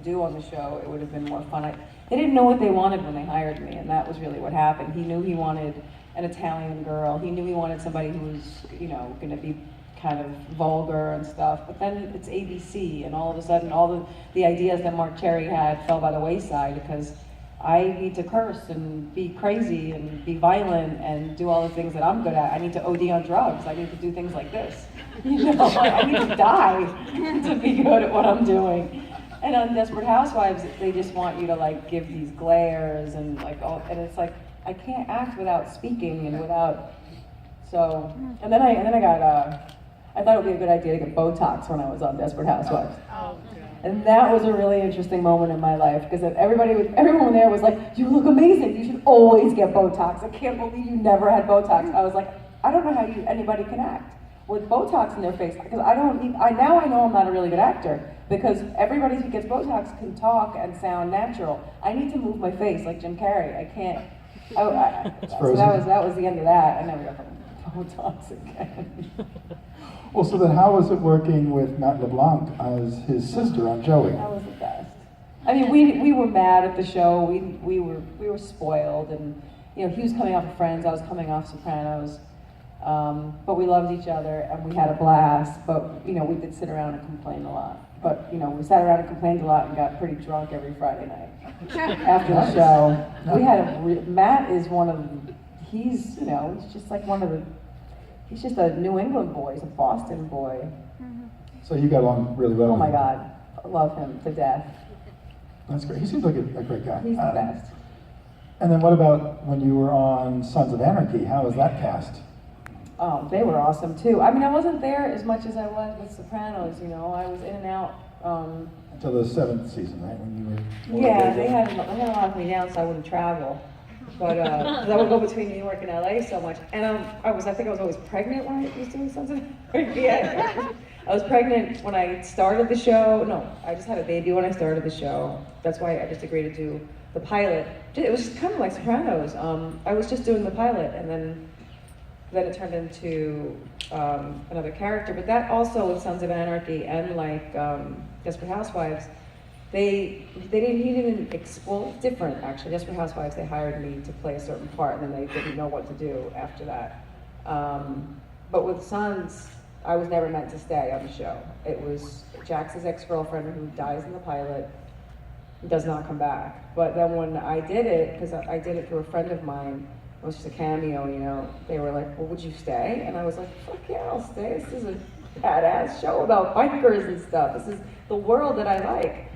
do on the show, it would have been more fun. They didn't know what they wanted when they hired me, and that was really what happened. He knew he wanted an Italian girl. He knew he wanted somebody who was, going to be kind of vulgar and stuff. But then it's ABC, and all of a sudden, all the ideas that Mark Cherry had fell by the wayside because I need to curse and be crazy and be violent and do all the things that I'm good at. I need to OD on drugs. I need to do things like this. I need to die to be good at what I'm doing. And on Desperate Housewives, they just want you to like give these glares and like all, and it's like I can't act without speaking and without. So and then I got I thought it would be a good idea to get Botox when I was on Desperate Housewives. And that was a really interesting moment in my life because everyone there was like, "You look amazing. You should always get Botox. I can't believe you never had Botox." I was like, I don't know how anybody can act with Botox in their face because now I know I'm not a really good actor because everybody who gets Botox can talk and sound natural. I need to move my face like Jim Carrey. I can't. So that was the end of that. I never got Botox again. Well, so then how was it working with Matt LeBlanc as his sister on Joey? That was the best. I mean, we were mad at the show. We were spoiled, and he was coming off of Friends. I was coming off Sopranos. But we loved each other, and we had a blast. But we did sit around and complain a lot. But we sat around and complained a lot and got pretty drunk every Friday night after the show. We had Matt is one of he's just like one of the. He's just a New England boy. He's a Boston boy. So you got along really well. Oh my God, I love him to death. That's great. He seems like a great guy. He's the best. And then what about when you were on Sons of Anarchy? How was that cast? Oh, they were awesome too. I mean, I wasn't there as much as I was with Sopranos. I was in and out. Until the 7th season, right? When you were. Yeah, they had a lot of me down so I wouldn't travel. But because I would go between New York and LA so much, and I think I was always pregnant when I was doing something. I was pregnant when I started the show. No, I just had a baby when I started the show. That's why I just agreed to do the pilot. It was kind of like Sopranos. I was just doing the pilot, and then it turned into another character. But that also with Sons of Anarchy and like Desperate Housewives. He didn't explore. It's different actually. Desperate Housewives, they hired me to play a certain part, and then they didn't know what to do after that. But with Sons, I was never meant to stay on the show. It was Jax's ex-girlfriend who dies in the pilot, does not come back. But then when I did it, because I did it through a friend of mine, it was just a cameo, they were like, "Well, would you stay?" And I was like, "Fuck yeah, I'll stay. This is a badass show about bikers and stuff. This is the world that I like."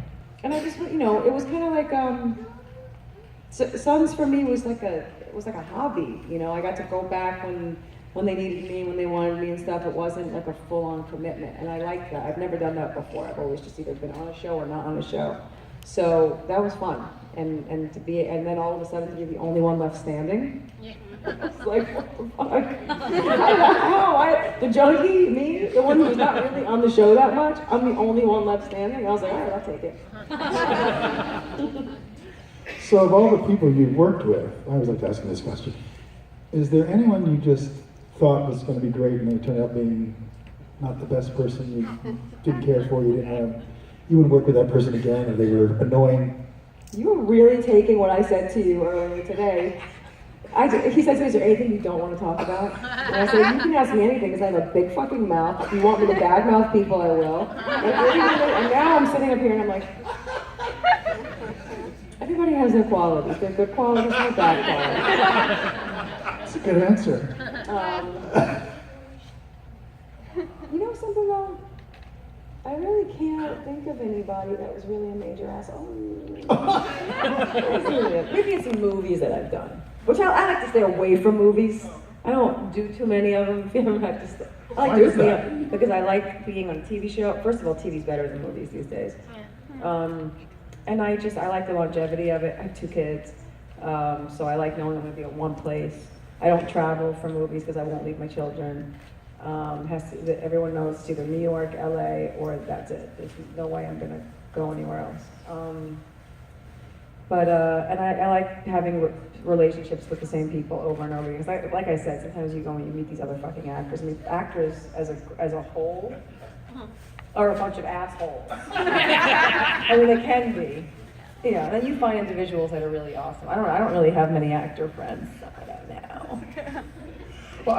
And I just, it was kind of like, Sons for me was like a hobby, I got to go back when they needed me, when they wanted me and stuff. It wasn't like a full-on commitment, and I like that. I've never done that before. I've always just either been on a show or not on a show. So that was fun, and then all of a sudden you're the only one left standing. Yeah. It's like, what the fuck? How? The junkie, me, the one who's not really on the show that much, I'm the only one left standing. I was like, all right, I'll take it. So of all the people you've worked with, I always like to ask this question, is there anyone you just thought was going to be great and they turned out being not the best person, you didn't care for, you wouldn't work with that person again, or they were annoying? You were really taking what I said to you earlier today. He said to me, "Is there anything you don't want to talk about?" And I said, "You can ask me anything because I have a big fucking mouth. If you want me to badmouth people, I will." And now I'm sitting up here and I'm like, everybody has their qualities. They're good qualities, not bad qualities. That's a good answer. Something though? I really can't think of anybody that was really a major asshole. Maybe it's some movies that I've done. Which I like to stay away from movies. I don't do too many of them. I like doing them because I like being on a TV show. First of all, TV's better than movies these days. And I like the longevity of it. I have 2 kids, so I like knowing I'm going to be at one place. I don't travel for movies because I won't leave my children. Everyone knows it's either New York, LA, or that's it. There's no way I'm going to go anywhere else. And I like having relationships with the same people over and over because, like I said, sometimes you go and you meet these other fucking actors. I mean, actors as a whole, are a bunch of assholes. I mean, they can be. Yeah, then you find individuals that are really awesome. I don't really have many actor friends, so I don't know. Well,